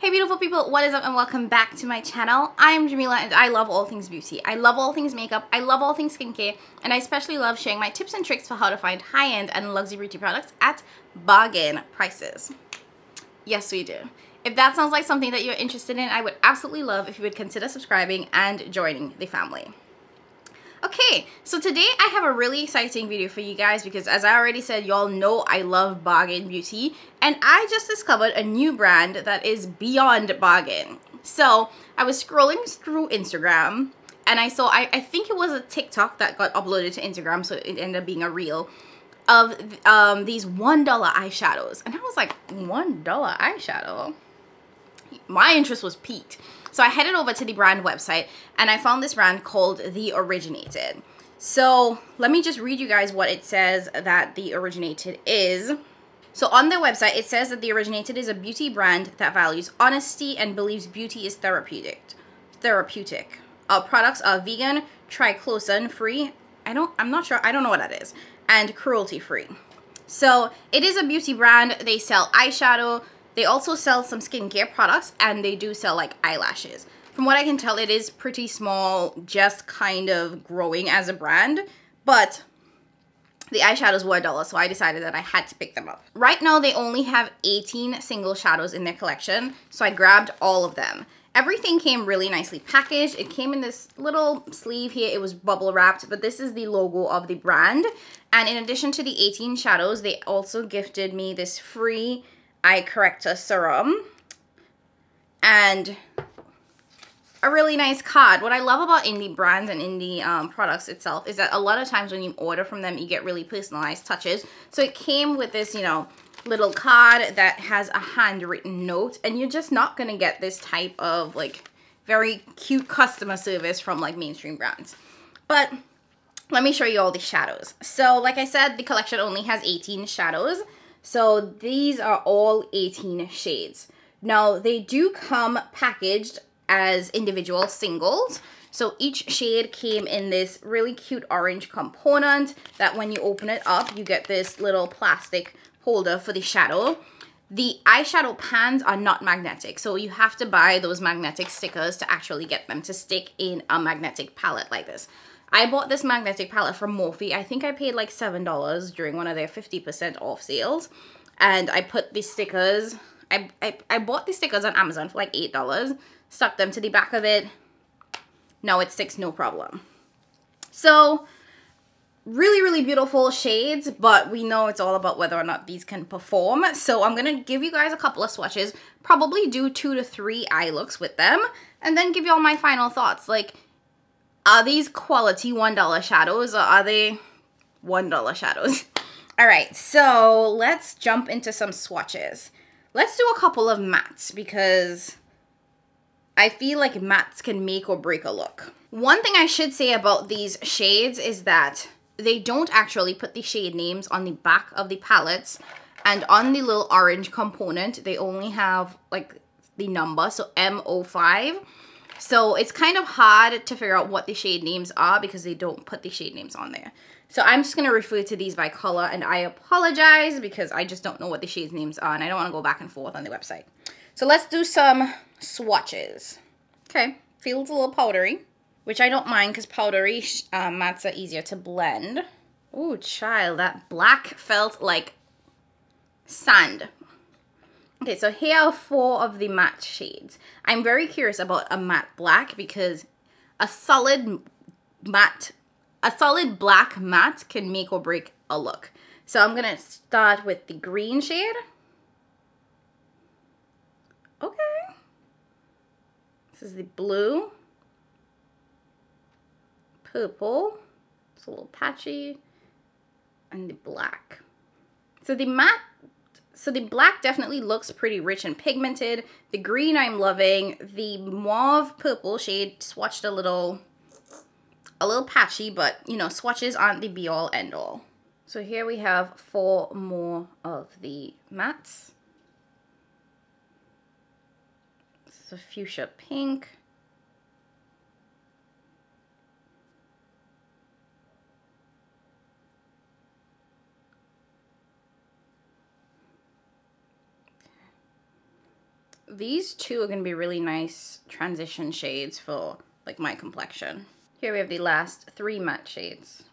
Hey beautiful people, what is up and welcome back to my channel. I'm Jamila and I love all things beauty. I love all things makeup, I love all things skincare, and I especially love sharing my tips and tricks for how to find high-end and luxury beauty products at bargain prices. Yes, we do. If that sounds like something that you're interested in, I would absolutely love if you would consider subscribing and joining the family. Okay, so today I have a really exciting video for you guys because as I already said, y'all know I love bargain beauty, and I just discovered a new brand that is beyond bargain. So I was scrolling through Instagram and I saw, I think it was a TikTok that got uploaded to Instagram, so it ended up being a reel of these $1 eyeshadows, and I was like, $1 eyeshadow? My interest was piqued. So I headed over to the brand website and I found this brand called The Originated. So let me just read you guys what it says that The Originated is. So on their website, it says that The Originated is a beauty brand that values honesty and believes beauty is therapeutic. Our products are vegan, triclosan free. I'm not sure, I don't know what that is, and cruelty free. So it is a beauty brand. They sell eyeshadow. They also sell some skincare products, and they do sell like eyelashes. From what I can tell, it is pretty small, just kind of growing as a brand, but the eyeshadows were $1, so I decided that I had to pick them up. Right now, they only have 18 single shadows in their collection, so I grabbed all of them. Everything came really nicely packaged. It came in this little sleeve here. It was bubble wrapped, but this is the logo of the brand. And in addition to the 18 shadows, they also gifted me this free eye corrector serum and a really nice card. What I love about indie brands and indie products itself is that a lot of times when you order from them, you get really personalized touches. So it came with this, you know, little card that has a handwritten note, and you're just not gonna get this type of like very cute customer service from like mainstream brands. But let me show you all the shadows. So like I said, the collection only has 18 shadows. So these are all 18 shades. Now they do come packaged as individual singles. So each shade came in this really cute orange component that when you open it up, you get this little plastic holder for the shadow. The eyeshadow pans are not magnetic, so you have to buy those magnetic stickers to actually get them to stick in a magnetic palette like this. I bought this magnetic palette from Morphe. I think I paid like $7 during one of their 50% off sales. And I put the stickers, I bought the stickers on Amazon for like $8, stuck them to the back of it. Now it sticks no problem. So really, really beautiful shades, but we know it's all about whether or not these can perform. So I'm gonna give you guys a couple of swatches, probably do 2 to 3 eye looks with them, and then give you all my final thoughts. Like, are these quality $1 shadows, or are they $1 shadows? All right, so let's jump into some swatches. Let's do a couple of mattes because I feel like mattes can make or break a look. One thing I should say about these shades is that they don't actually put the shade names on the back of the palettes, and on the little orange component, they only have like the number, so M05. So it's kind of hard to figure out what the shade names are because they don't put the shade names on there. So I'm just going to refer to these by color, and I apologize because I just don't know what the shade names are and I don't want to go back and forth on the website. So let's do some swatches. Okay, feels a little powdery, which I don't mind because powdery mattes are easier to blend. Ooh, child, that black felt like sand. Okay, so here are 4 of the matte shades. I'm very curious about a matte black because a solid black matte can make or break a look. So I'm gonna start with the green shade. Okay. This is the blue. Purple. It's a little patchy. And the black. So the black definitely looks pretty rich and pigmented. The green I'm loving. The mauve purple shade swatched a little patchy, but you know, swatches aren't the be all end all. So here we have 4 more of the mattes. This is a fuchsia pink. these two are going to be really nice transition shades for like my complexion. Here we have the last 3 matte shades.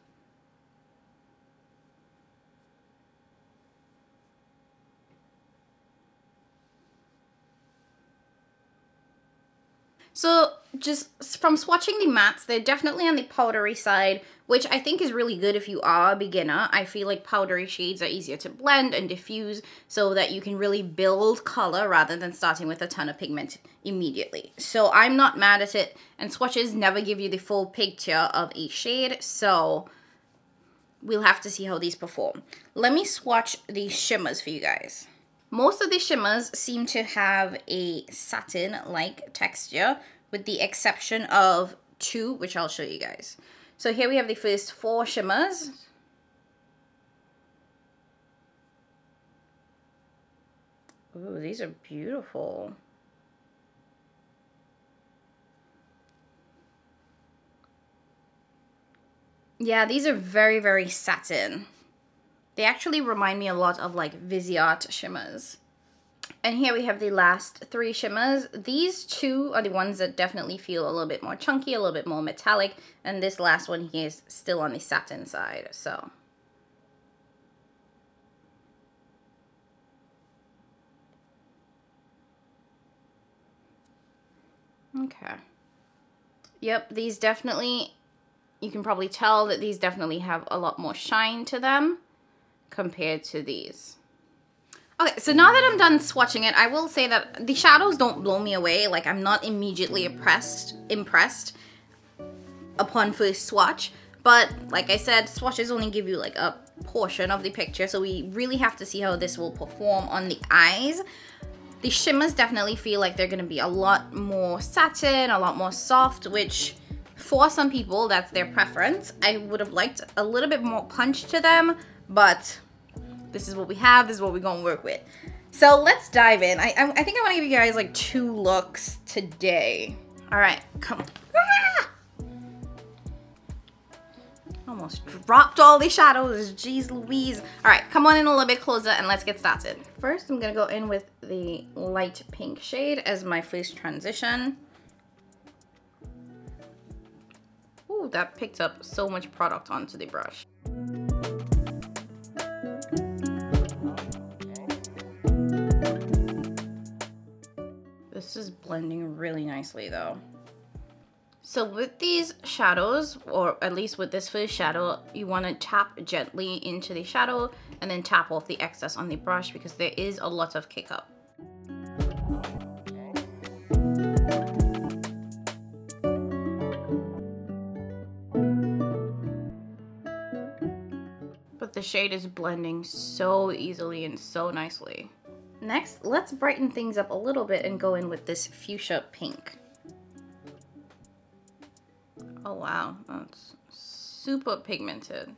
So just from swatching the mattes, they're definitely on the powdery side, which I think is really good if you are a beginner. I feel like powdery shades are easier to blend and diffuse so that you can really build color rather than starting with a ton of pigment immediately. So I'm not mad at it, and swatches never give you the full picture of a shade, so we'll have to see how these perform. Let me swatch these shimmers for you guys. Most of the shimmers seem to have a satin-like texture, with the exception of 2, which I'll show you guys. So here we have the first 4 shimmers. Ooh, these are beautiful. Yeah, these are very, very satin. They actually remind me a lot of like Viseart shimmers. And here we have the last 3 shimmers. These 2 are the ones that definitely feel a little bit more chunky, a little bit more metallic. And this last one here is still on the satin side, so. Okay. Yep, these definitely, you can probably tell that these definitely have a lot more shine to them compared to these. Okay, so now that I'm done swatching it, I will say that the shadows don't blow me away. Like, I'm not immediately impressed upon first swatch. But like I said, swatches only give you like a portion of the picture, so we really have to see how this will perform on the eyes. The shimmers definitely feel like they're gonna be a lot more satin, a lot more soft, which for some people, that's their preference. I would have liked a little bit more punch to them, but this is what we have, this is what we're gonna work with. So let's dive in. I think I wanna give you guys like 2 looks today. All right, come on. Ah! Almost dropped all the shadows, jeez Louise. All right, come on in a little bit closer and let's get started. First, I'm gonna go in with the light pink shade as my first transition. Ooh, that picked up so much product onto the brush. This is blending really nicely though. So with these shadows, or at least with this first shadow, you want to tap gently into the shadow and then tap off the excess on the brush because there is a lot of kick up. But the shade is blending so easily and so nicely. Next, let's brighten things up a little bit and go in with this fuchsia pink. Oh wow, that's super pigmented.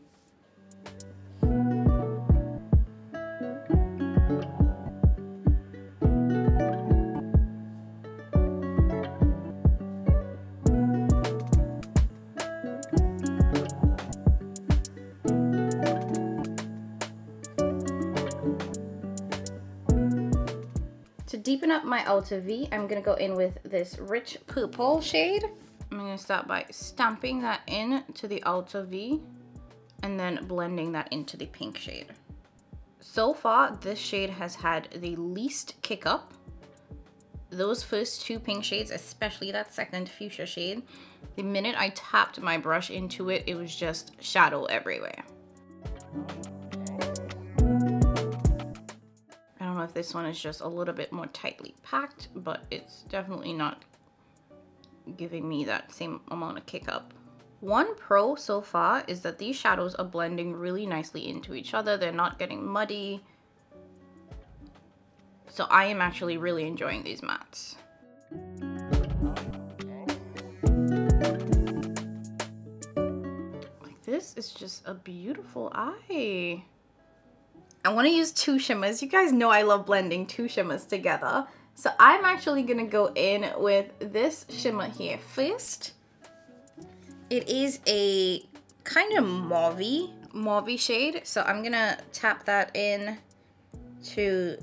To deepen up my outer V, I'm gonna go in with this rich purple shade. I'm gonna start by stamping that in to the outer V and then blending that into the pink shade. So far, this shade has had the least kick up. Those first 2 pink shades, especially that second fuchsia shade, the minute I tapped my brush into it, it was just shadow everywhere. I don't know if this one is just a little bit more tightly packed, but it's definitely not giving me that same amount of kick up. One pro so far is that these shadows are blending really nicely into each other. They're not getting muddy. So I am actually really enjoying these mattes. Like, this is just a beautiful eye. I want to use 2 shimmers. You guys know I love blending 2 shimmers together. So I'm actually gonna go in with this shimmer here first. It is a kind of mauvey shade. So I'm gonna tap that in to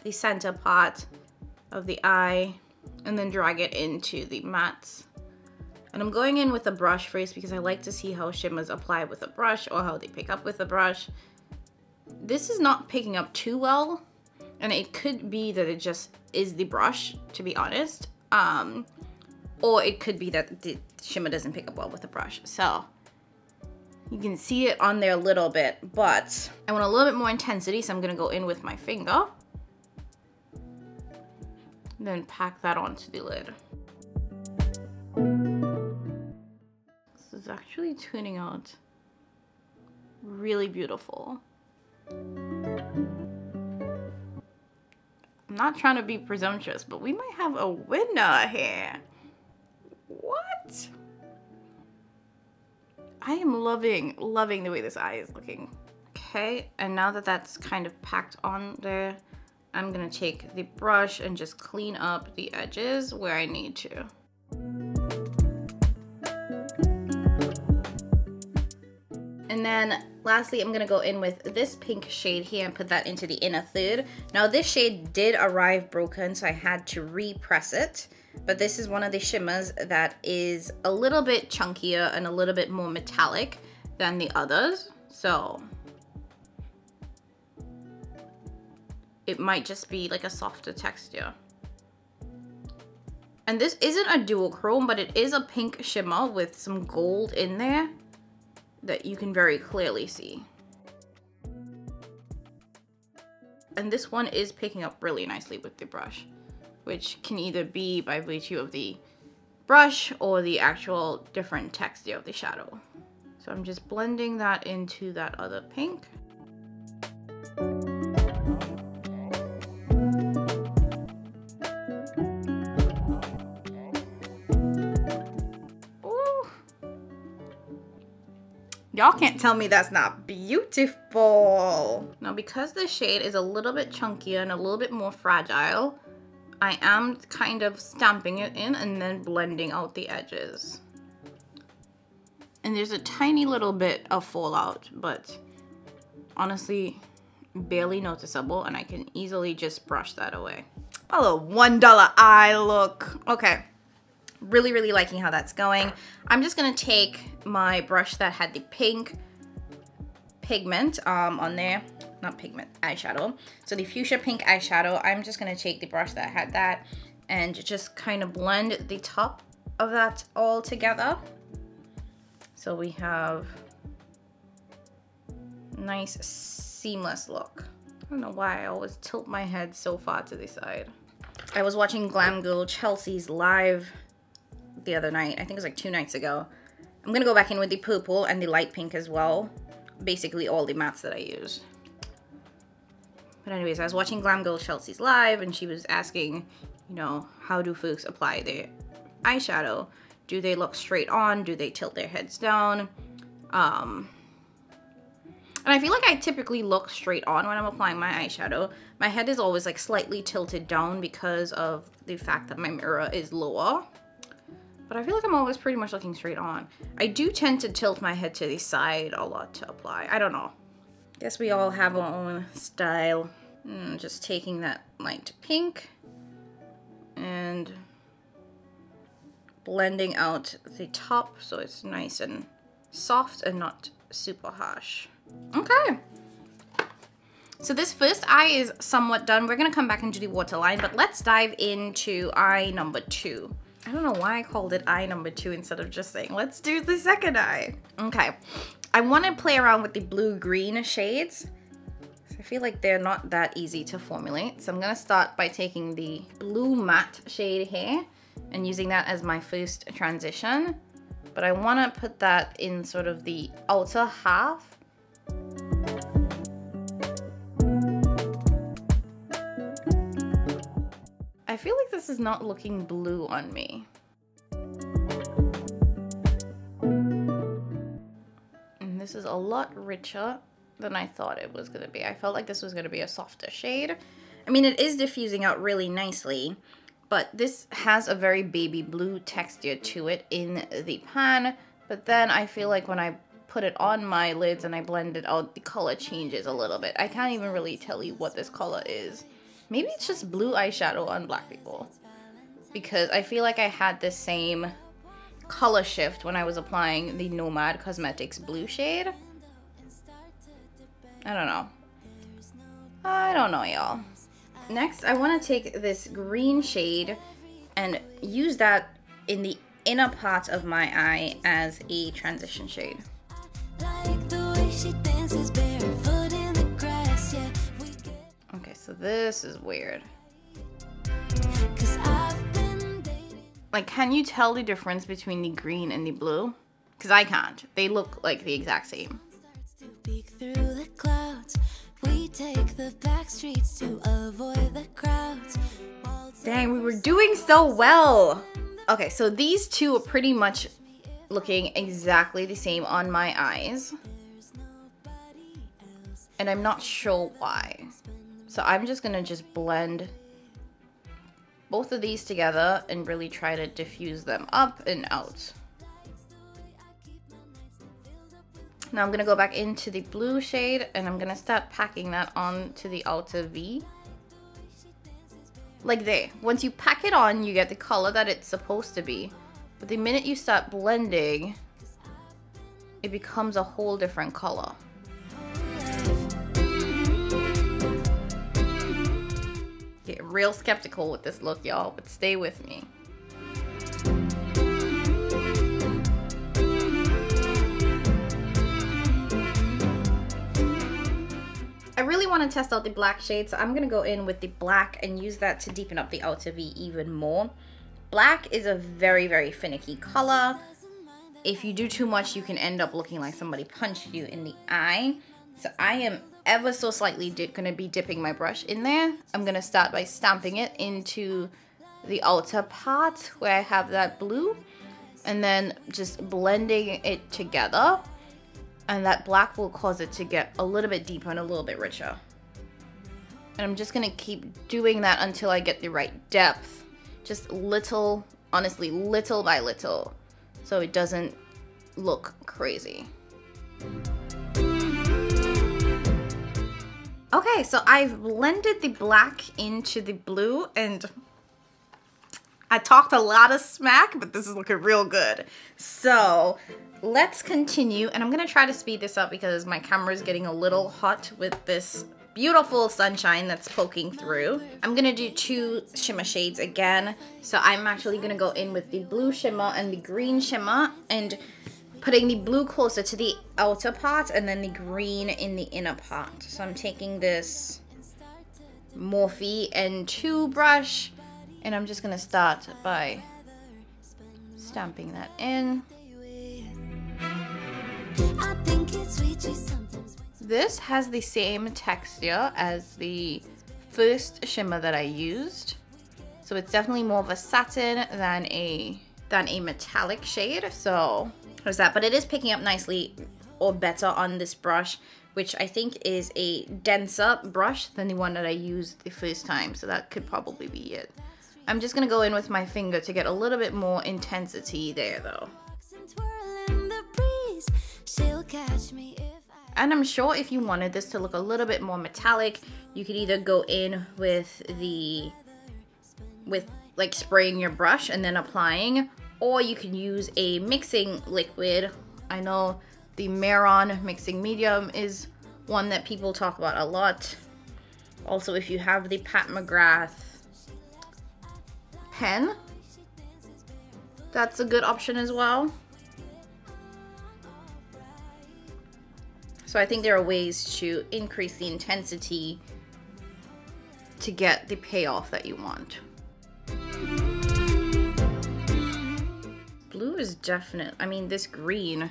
the center part of the eye and then drag it into the mattes. And I'm going in with a brush first because I like to see how shimmers apply with a brush or how they pick up with a brush. This is not picking up too well, and it could be that it just is the brush, to be honest. Or it could be that the shimmer doesn't pick up well with the brush. So you can see it on there a little bit, but I want a little bit more intensity, so I'm gonna go in with my finger. And then pack that onto the lid. This is actually turning out really beautiful. I'm not trying to be presumptuous, but we might have a winner here. What? I am loving the way this eye is looking. Okay, and now that that's kind of packed on there, I'm gonna take the brush and just clean up the edges where I need to. And then lastly, I'm gonna go in with this pink shade here and put that into the inner third. Now this shade did arrive broken, so I had to repress it. But this is one of the shimmers that is a little bit chunkier and a little bit more metallic than the others. So it might just be like a softer texture. And this isn't a duochrome, but it is a pink shimmer with some gold in there that you can very clearly see. And this one is picking up really nicely with the brush, which can either be by virtue of the brush or the actual different texture of the shadow. So I'm just blending that into that other pink. Y'all can't tell me that's not beautiful. Now, because the shade is a little bit chunkier and a little bit more fragile, I am kind of stamping it in and then blending out the edges. And there's a tiny little bit of fallout, but honestly, barely noticeable, and I can easily just brush that away. A little $1 eye look. Okay. Really liking how that's going. I'm just gonna take my brush that had the pink pigment on there, not pigment, eyeshadow. So the fuchsia pink eyeshadow, I'm just gonna take the brush that had that and just kind of blend the top of that all together. So we have nice seamless look. I don't know why I always tilt my head so far to the side. I was watching Glam Girl Chelsea's live the other night. I think it was like 2 nights ago. I'm gonna go back in with the purple and the light pink as well. Basically all the mattes that I used. But anyways, I was watching Glam Girl Chelsea's live and she was asking, you know, how do folks apply their eyeshadow? Do they look straight on? Do they tilt their heads down? And I feel like I typically look straight on when I'm applying my eyeshadow. My head is always like slightly tilted down because of the fact that my mirror is lower. But I feel like I'm always pretty much looking straight on. I do tend to tilt my head to the side a lot to apply. I don't know. Guess we all have our own style. Just taking that light pink and blending out the top so it's nice and soft and not super harsh. Okay. So this first eye is somewhat done. We're gonna come back into the waterline, but let's dive into eye number 2. I don't know why I called it eye number 2 instead of just saying, let's do the second eye. Okay, I want to play around with the blue-green shades. I feel like they're not that easy to formulate. So I'm going to start by taking the blue matte shade here and using that as my first transition. But I want to put that in sort of the outer half. I feel like this is not looking blue on me. And this is a lot richer than I thought it was going to be. I felt like this was going to be a softer shade. I mean, it is diffusing out really nicely, but this has a very baby blue texture to it in the pan. But then I feel like when I put it on my lids and I blend it out, the color changes a little bit. I can't even really tell you what this color is. Maybe it's just blue eyeshadow on black people, because I feel like I had the same color shift when I was applying the Nomad Cosmetics blue shade. I don't know. I don't know, y'all. Next, I want to take this green shade and use that in the inner part of my eye as a transition shade. Okay, so this is weird. Like, can you tell the difference between the green and the blue? Because I can't. They look like the exact same. Dang, we were doing so well. Okay, so these two are pretty much looking exactly the same on my eyes. And I'm not sure why. So I'm just gonna blend both of these together and really try to diffuse them up and out. Now I'm gonna go back into the blue shade and I'm gonna start packing that onto the outer V. Like there. Once you pack it on, you get the color that it's supposed to be. But the minute you start blending, it becomes a whole different color. Get real skeptical with this look, y'all, but stay with me. I really want to test out the black shade, so I'm going to go in with the black and use that to deepen up the outer V even more. Black is a very, very finicky color. If you do too much, you can end up looking like somebody punched you in the eye. So I am ever so slightly going to be dipping my brush in there. I'm going to start by stamping it into the outer part where I have that blue, and then just blending it together. And that black will cause it to get a little bit deeper and a little bit richer. And I'm just going to keep doing that until I get the right depth. Just little, honestly, little by little, so it doesn't look crazy. Okay, so I've blended the black into the blue, and I talked a lot of smack, but this is looking real good. So let's continue, and I'm gonna try to speed this up because my camera is getting a little hot with this beautiful sunshine that's poking through. I'm gonna do two shimmer shades again. So I'm actually gonna go in with the blue shimmer and the green shimmer, and putting the blue closer to the outer part and then the green in the inner part. So I'm taking this Morphe N2 brush, and I'm just gonna start by stamping that in. This has the same texture as the first shimmer that I used, so it's definitely more of a satin than a metallic shade. So there's that, but it is picking up nicely or better on this brush, which I think is a denser brush than the one that I used the first time, so that could probably be it. I'm just gonna go in with my finger to get a little bit more intensity there though. And I'm sure if you wanted this to look a little bit more metallic, you could either go in with like spraying your brush and then applying, or you can use a mixing liquid. I know the Maron mixing medium is one that people talk about a lot. Also, if you have the Pat McGrath pen, that's a good option as well. So I think there are ways to increase the intensity to get the payoff that you want. Blue is definite. I mean, this green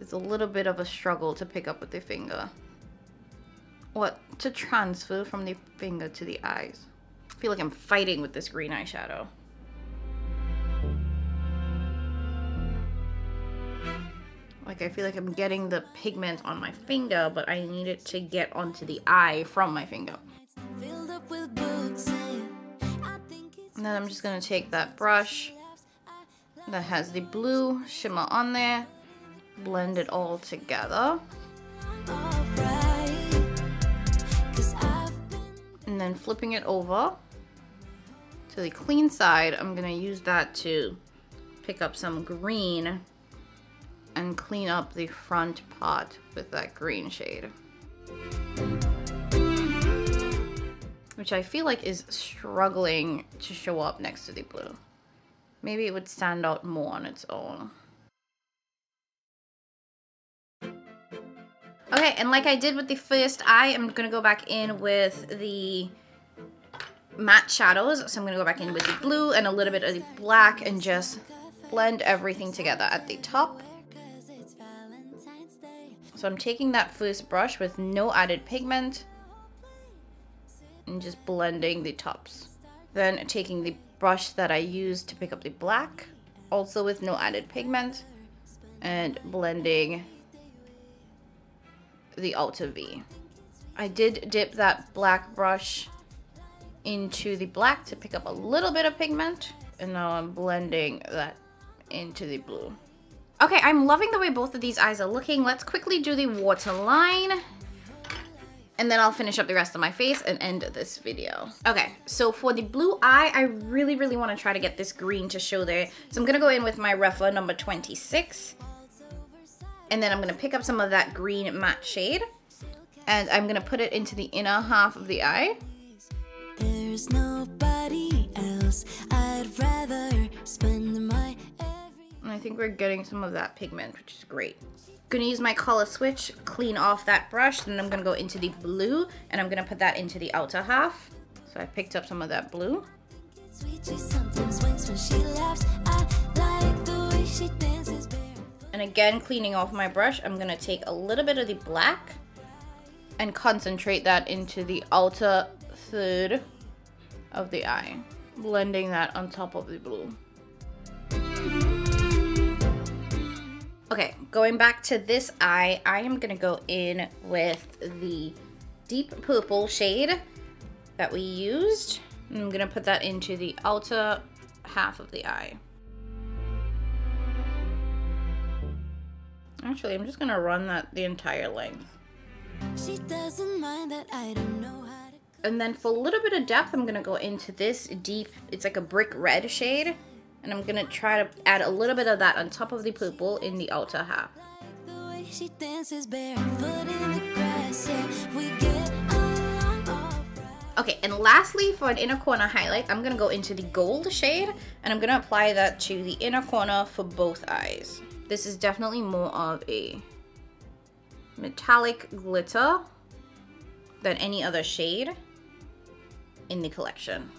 is a little bit of a struggle to pick up with the finger. What? To transfer from the finger to the eyes. I feel like I'm fighting with this green eyeshadow. Like, I feel like I'm getting the pigment on my finger, but I need it to get onto the eye from my finger. And then I'm just gonna take that brush that has the blue shimmer on there, blend it all together. and then flipping it over to the clean side, I'm gonna use that to pick up some green and clean up the front part with that green shade, which I feel like is struggling to show up next to the blue. Maybe it would stand out more on its own. Okay, and like I did with the first eye, I'm gonna go back in with the matte shadows. So I'm gonna go back in with the blue and a little bit of the black and just blend everything together at the top. So I'm taking that first brush with no added pigment and just blending the tops. Then taking the brush that I used to pick up the black, also with no added pigment, and blending the outer V. I did dip that black brush into the black to pick up a little bit of pigment, and now I'm blending that into the blue. Okay, I'm loving the way both of these eyes are looking. Let's quickly do the waterline, and then I'll finish up the rest of my face and end this video. Okay, so for the blue eye, I really want to try to get this green to show there. So I'm gonna go in with my Rephr number 26, and then I'm gonna pick up some of that green matte shade, and I'm gonna put it into the inner half of the eye. There's nobody else I'd rather spend my and I think we're getting some of that pigment, which is great. Gonna use my color switch, clean off that brush, then I'm gonna go into the blue and I'm gonna put that into the outer half. So I picked up some of that blue. And again, cleaning off my brush, I'm gonna take a little bit of the black and concentrate that into the outer third of the eye, blending that on top of the blue. Okay, going back to this eye, I am gonna go in with the deep purple shade that we used. And I'm gonna put that into the outer half of the eye. Actually, I'm just gonna run that the entire length. She doesn't mind that I don't know how to... And then for a little bit of depth, I'm gonna go into this deep, it's like a brick red shade. And I'm gonna try to add a little bit of that on top of the purple in the outer half. Okay, and lastly, for an inner corner highlight, I'm gonna go into the gold shade and I'm gonna apply that to the inner corner for both eyes. This is definitely more of a metallic glitter than any other shade in the collection.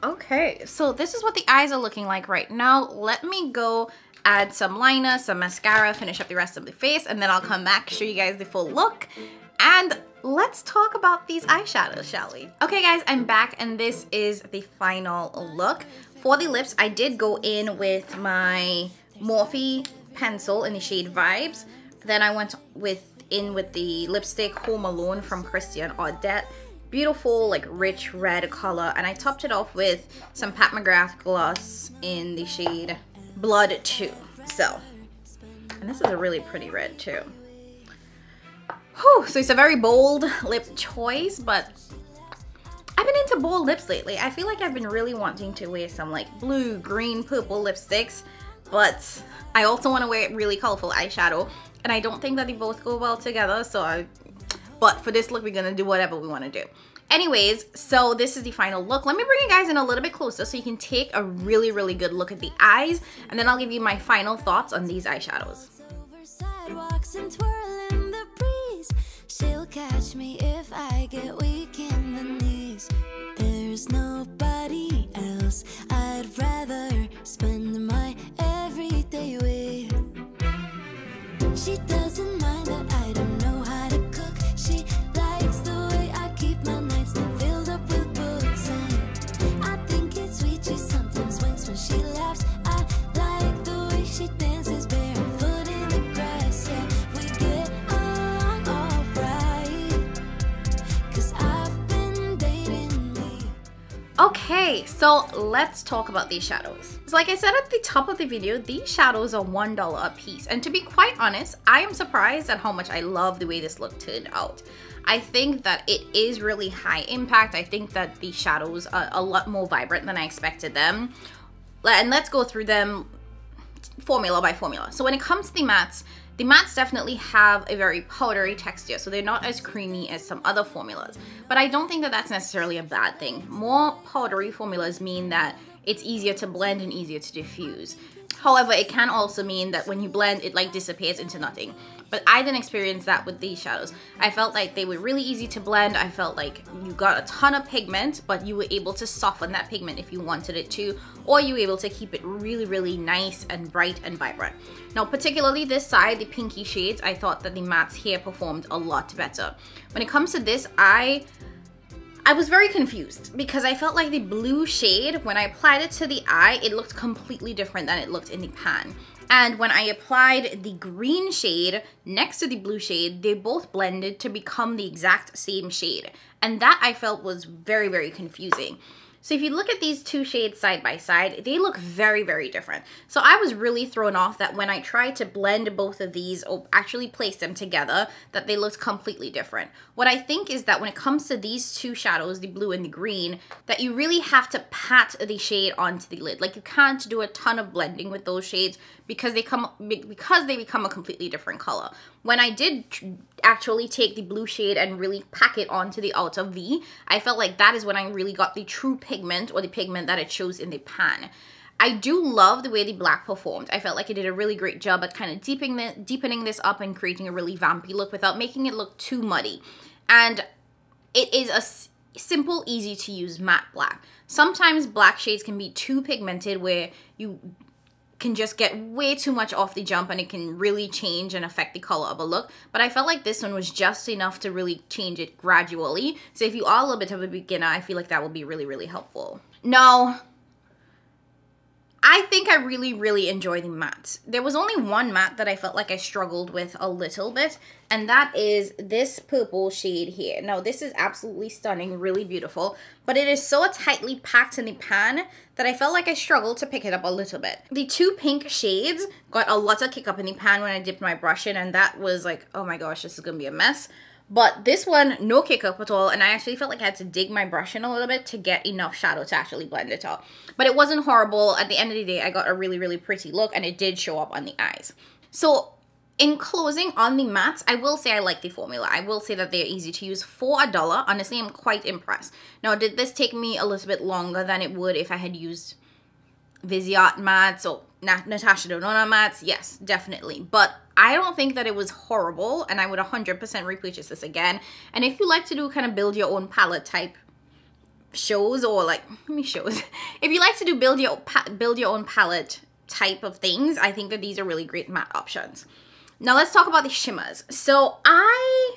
Okay, so this is what the eyes are looking like right now. Let me go add some liner, some mascara, finish up the rest of the face, and then I'll come back, show you guys the full look, and let's talk about these eyeshadows, shall we? Okay guys, I'm back, and this is the final look. For the lips, I did go in with my Morphe pencil in the shade Vibes. Then I went in with the lipstick Home Alone from Christian Audette. Beautiful, like rich red color, and I topped it off with some Pat McGrath gloss in the shade Blood 2. So, and this is a really pretty red too. Whew, so it's a very bold lip choice, but I've been into bold lips lately. I feel like I've been really wanting to wear some like blue, green, purple lipsticks, but I also want to wear really colorful eyeshadow, and I don't think that they both go well together, so but for this look, we're gonna do whatever we wanna do. Anyways, so this is the final look. Let me bring you guys in a little bit closer so you can take a really good look at the eyes, and then I'll give you my final thoughts on these eyeshadows. She'll catch me if I get weak in the knees. There's nobody else I'd rather spend my everyday with. She doesn't mind that I don't know how to cook. She likes the way I keep my nightstand filled up with books, and I think it's sweet. She sometimes winks when she laughs. I like the way she dances barefoot in the grass. Yeah, we get along alright, 'cause I Okay, so let's talk about these shadows. So like I said at the top of the video, these shadows are $1 a piece. And to be quite honest, I am surprised at how much I love the way this look turned out. I think that it is really high impact. I think that these shadows are a lot more vibrant than I expected them. And let's go through them formula by formula. So when it comes to the mattes definitely have a very powdery texture, so they're not as creamy as some other formulas. But I don't think that that's necessarily a bad thing. More powdery formulas mean that it's easier to blend and easier to diffuse. However, it can also mean that when you blend, it like dissipates into nothing. But I didn't experience that with these shadows. I felt like they were really easy to blend. I felt like you got a ton of pigment, but you were able to soften that pigment if you wanted it to, or you were able to keep it really, really nice and bright and vibrant. Now, particularly this side, the pinky shades, I thought that the mattes here performed a lot better. When it comes to this, I was very confused because I felt like the blue shade, when I applied it to the eye, it looked completely different than it looked in the pan. And when I applied the green shade next to the blue shade, they both blended to become the exact same shade. And that I felt was very, very confusing. So if you look at these two shades side by side, they look very, very different. So I was really thrown off that when I tried to blend both of these or actually place them together, that they looked completely different. What I think is that when it comes to these two shadows, the blue and the green, that you really have to pat the shade onto the lid. Like you can't do a ton of blending with those shades because they become a completely different color. When I did actually take the blue shade and really pack it onto the outer V, I felt like that is when I really got the true pigment, or the pigment that it shows in the pan. I do love the way the black performed. I felt like it did a really great job at kind of deepening this up and creating a really vampy look without making it look too muddy. And it is a simple, easy to use matte black. Sometimes black shades can be too pigmented where you can just get way too much off the jump and it can really change and affect the color of a look. But I felt like this one was just enough to really change it gradually. So if you are a little bit of a beginner, I feel like that will be really, really helpful. Now, I think I really, really enjoy the mattes. There was only one matte that I felt like I struggled with a little bit, and that is this purple shade here. Now, this is absolutely stunning, really beautiful, but it is so tightly packed in the pan that I felt like I struggled to pick it up a little bit. The two pink shades got a lot of kick up in the pan when I dipped my brush in, and that was like, oh my gosh, this is gonna be a mess. But this one, no kick up at all, and I actually felt like I had to dig my brush in a little bit to get enough shadow to actually blend it out. But it wasn't horrible. At the end of the day, I got a really, really pretty look, and it did show up on the eyes. So in closing on the mattes, I will say I like the formula. I will say that they're easy to use for $1. Honestly, I'm quite impressed. Now, did this take me a little bit longer than it would if I had used Viseart mattes or Natasha Denona mattes? Yes, definitely. But I don't think that it was horrible, and I would 100% repurchase this again. And if you like to do kind of build your own palette type shows, or like, if you like to do build your own palette type of things, I think that these are really great matte options. Now let's talk about the shimmers. So I'm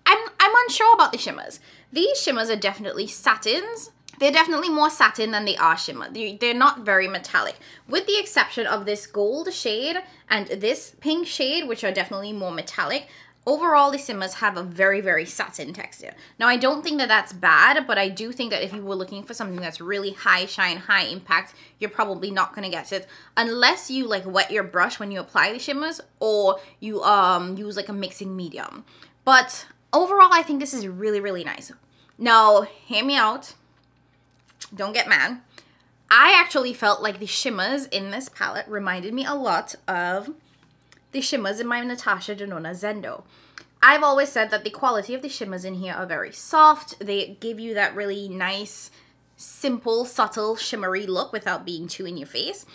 unsure about the shimmers. These shimmers are definitely satins. They're definitely more satin than they are shimmer. They're not very metallic, with the exception of this gold shade and this pink shade, which are definitely more metallic. Overall, the shimmers have a very, very satin texture. Now, I don't think that that's bad, but I do think that if you were looking for something that's really high shine, high impact, you're probably not gonna get it unless you like wet your brush when you apply the shimmers, or you use like a mixing medium. But overall, I think this is really, really nice. Now, hear me out. Don't get mad. I actually felt like the shimmers in this palette reminded me a lot of the shimmers in my Natasha Denona Zendo. I've always said that the quality of the shimmers in here are very soft. They give you that really nice, simple, subtle, shimmery look without being too in your face.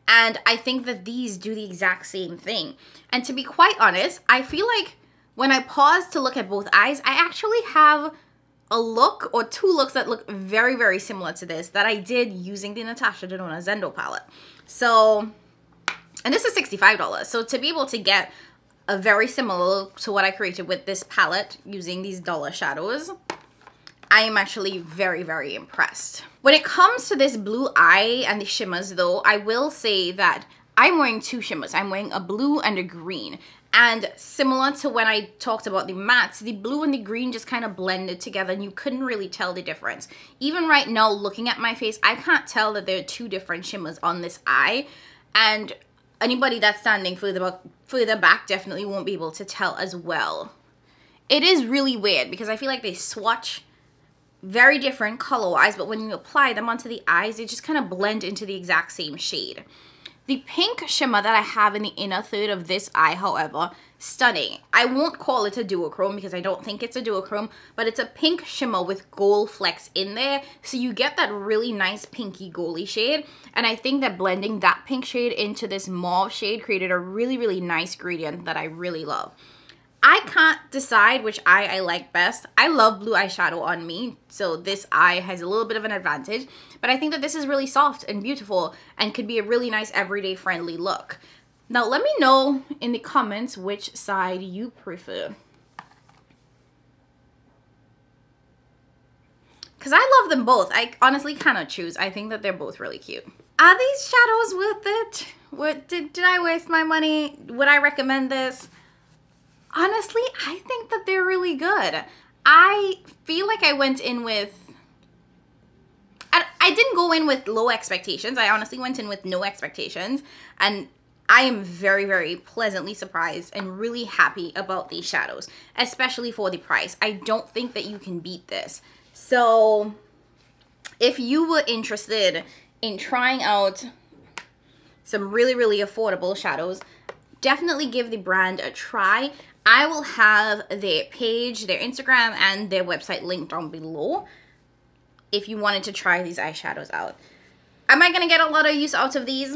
And I think that these do the exact same thing. And to be quite honest, I feel like when I pause to look at both eyes, I actually have a look or two looks that look very, very similar to this that I did using the Natasha Denona Zendo palette. So, and this is $65. So to be able to get a very similar look to what I created with this palette using these dollar shadows, I am actually very, very impressed. When it comes to this blue eye and the shimmers though, I will say that I'm wearing two shimmers. I'm wearing a blue and a green. And similar to when I talked about the mattes, the blue and the green just kind of blended together and you couldn't really tell the difference. Even right now, looking at my face, I can't tell that there are two different shimmers on this eye. And anybody that's standing further back definitely won't be able to tell as well. It is really weird because I feel like they swatch very different color-wise, but when you apply them onto the eyes, they just kind of blend into the exact same shade. The pink shimmer that I have in the inner third of this eye, however, stunning. I won't call it a duochrome because I don't think it's a duochrome, but it's a pink shimmer with gold flecks in there. So you get that really nice pinky goldy shade. And I think that blending that pink shade into this mauve shade created a really, really nice gradient that I really love. I can't decide which eye I like best. I love blue eyeshadow on me, so this eye has a little bit of an advantage. But I think that this is really soft and beautiful and could be a really nice everyday friendly look. Now let me know in the comments which side you prefer. Because I love them both. I honestly cannot choose. I think that they're both really cute. Are these shadows worth it? Did I waste my money? Would I recommend this? Honestly, I think that they're really good. I feel like I went in with... I didn't go in with low expectations. I honestly went in with no expectations. And I am very, very pleasantly surprised and really happy about these shadows, especially for the price. I don't think that you can beat this. So if you were interested in trying out some really, really affordable shadows, definitely give the brand a try. I will have their page, their Instagram, and their website linked down below if you wanted to try these eyeshadows out. Am I going to get a lot of use out of these?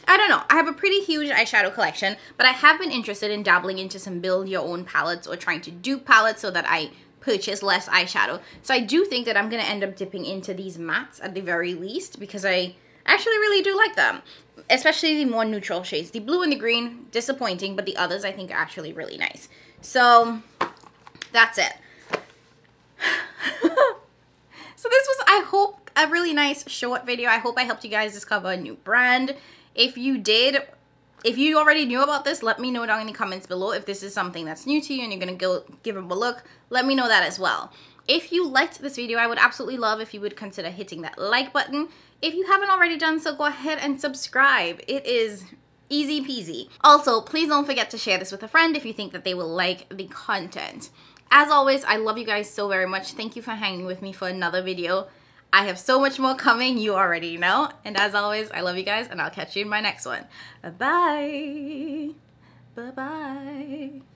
I don't know. I have a pretty huge eyeshadow collection, but I have been interested in dabbling into some build your own palettes or trying to dupe palettes so that I purchase less eyeshadow. So I do think that I'm going to end up dipping into these mattes at the very least because I actually really do like them, especially the more neutral shades. The blue and the green, disappointing, but the others I think are actually really nice. So that's it. So this was, I hope, a really nice short video. I hope I helped you guys discover a new brand. If you did, if you already knew about this, let me know down in the comments below. If this is something that's new to you and you're gonna go give them a look, let me know that as well. If you liked this video, I would absolutely love if you would consider hitting that like button. If you haven't already done so, go ahead and subscribe. It is easy peasy. Also, please don't forget to share this with a friend if you think that they will like the content. As always, I love you guys so very much. Thank you for hanging with me for another video. I have so much more coming, you already know. And as always, I love you guys and I'll catch you in my next one. Bye-bye. Bye-bye.